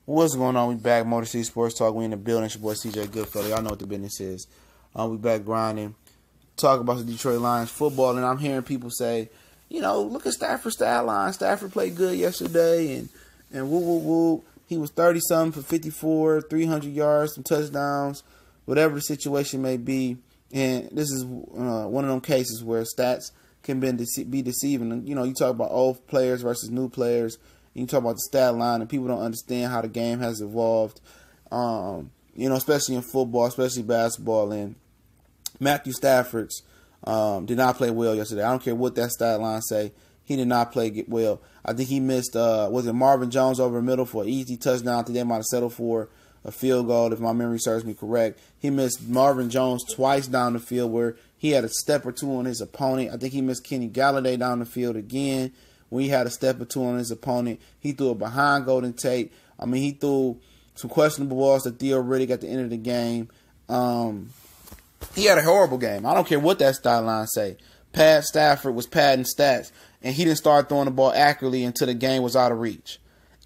What's going on? We back, Motor City Sports Talk. We in the building. It's your boy CJ Goodfellow. Y'all know what the business is. We back grinding. Talk about the Detroit Lions football, and I'm hearing people say, look at Stafford's stat line. Stafford played good yesterday, and woo. He was 30-something for 54, 300 yards, some touchdowns, whatever the situation may be. And this is one of them cases where stats can be deceiving. You talk about old players versus new players. You talk about the stat line, and people don't understand how the game has evolved, especially in football, especially basketball. And Matthew Stafford's did not play well yesterday. I don't care what that stat line say. He did not play well. I think he missed, was it Marvin Jones over the middle for an easy touchdown? I think they might have settled for a field goal, if my memory serves me correct. He missed Marvin Jones twice down the field where he had a step or two on his opponent. I think he missed Kenny Galladay down the field again. When he had a step or two on his opponent, he threw it behind Golden Tate. He threw some questionable balls to Theo Riddick at the end of the game. He had a horrible game. I don't care what that stat line say. Pat Stafford was padding stats, and he didn't start throwing the ball accurately until the game was out of reach.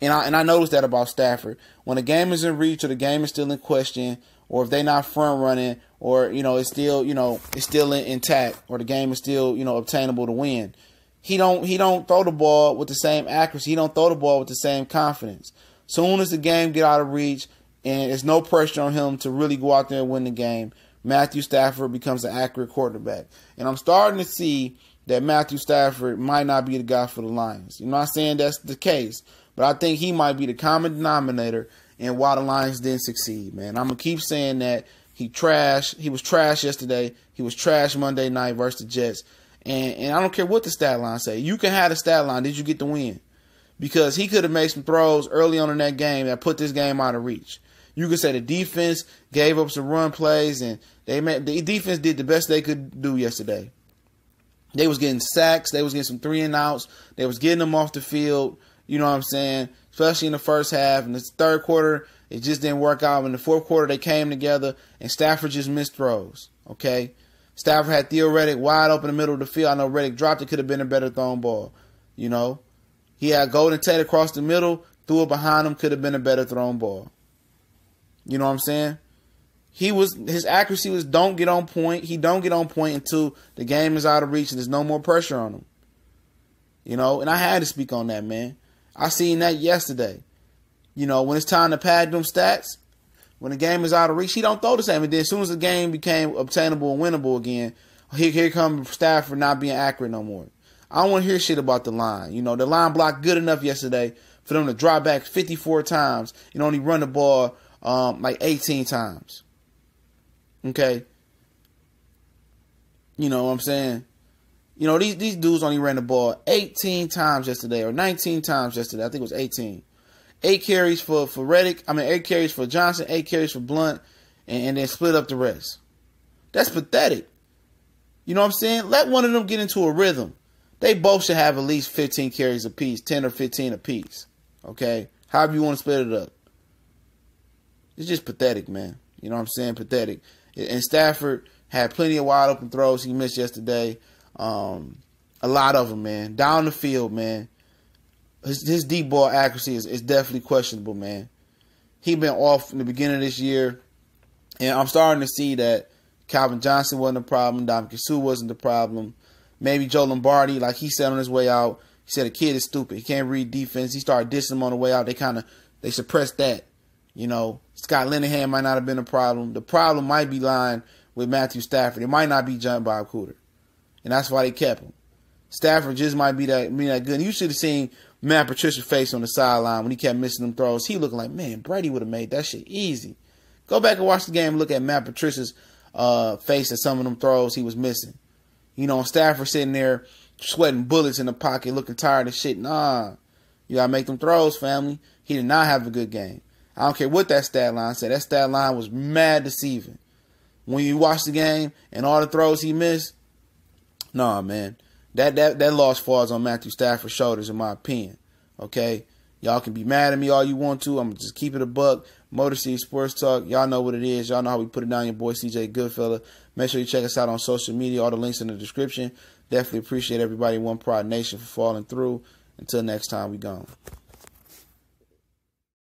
And I noticed that about Stafford. When the game is in reach or the game is still in question, or if they're not front running, or it's still intact, or the game is still obtainable to win. He don't throw the ball with the same accuracy. He don't throw the ball with the same confidence. Soon as the game get out of reach and there's no pressure on him to really go out there and win the game, Matthew Stafford becomes an accurate quarterback. And I'm starting to see that Matthew Stafford might not be the guy for the Lions. I'm not saying that's the case, but I think he might be the common denominator in why the Lions didn't succeed, man. I'm going to keep saying that he was trash yesterday. He was trash Monday night versus the Jets. And I don't care what the stat line say. You can have the stat line. Did you get the win? Because he could have made some throws early on in that game that put this game out of reach. You could say the defense gave up some run plays, and the defense did the best they could do yesterday. They was getting sacks. They was getting some 3-and-outs. They was getting them off the field. You know what I'm saying? Especially in the first half. In the third quarter, it just didn't work out. In the fourth quarter, they came together, and Stafford just missed throws. Okay? Stafford had Theo Riddick wide open in the middle of the field. I know Riddick dropped it. Could have been a better thrown ball. He had Golden Tate across the middle. Threw it behind him. Could have been a better thrown ball. You know what I'm saying? His accuracy was don't get on point. He don't get on point until the game is out of reach and there's no more pressure on him. And I had to speak on that, man. I seen that yesterday. When it's time to pad them stats, when the game is out of reach, he don't throw the same. And then as soon as the game became obtainable and winnable again, here comes Stafford not being accurate no more. I don't want to hear shit about the line. The line blocked good enough yesterday for them to drop back 54 times and only run the ball like 18 times. Okay? You know what I'm saying? These dudes only ran the ball 18 times yesterday or 19 times yesterday. I think it was 18. 8 carries for Reddick. 8 carries for Johnson, 8 carries for Blunt, and then split up the rest. That's pathetic. You know what I'm saying? Let one of them get into a rhythm. They both should have at least 15 carries apiece, 10 or 15 apiece. Okay? However you want to split it up. It's just pathetic, man. You know what I'm saying? Pathetic. And Stafford had plenty of wide open throws he missed yesterday. A lot of them, man. Down the field, man. His deep ball accuracy is definitely questionable, man. He been off in the beginning of this year, and I'm starting to see that Calvin Johnson wasn't a problem, Dominic Sue wasn't the problem. Maybe Joe Lombardi, like he said on his way out, he said the kid is stupid. He can't read defense. He started dissing him on the way out. They suppressed that. Scott Linehan might not have been a problem. The problem might be lying with Matthew Stafford. It might not be John Bob Cooter, and that's why they kept him. Stafford just might be that good. And you should have seen Matt Patricia's face on the sideline when he kept missing them throws. He looked like, man, Brady would have made that shit easy. Go back and watch the game and look at Matt Patricia's face at some of them throws he was missing. Stafford sitting there sweating bullets in the pocket, looking tired of shit. Nah, you got to make them throws, family. He did not have a good game. I don't care what that stat line said. That stat line was mad deceiving. When you watch the game and all the throws he missed, nah, man. That loss falls on Matthew Stafford's shoulders, in my opinion. Okay? Y'all can be mad at me all you want to. I'm going to just keep it a buck. Motor City Sports Talk. Y'all know what it is. Y'all know how we put it down. Your boy CJ Goodfellow. Make sure you check us out on social media. All the links in the description. Definitely appreciate everybody in One Pride Nation for falling through. Until next time, we gone.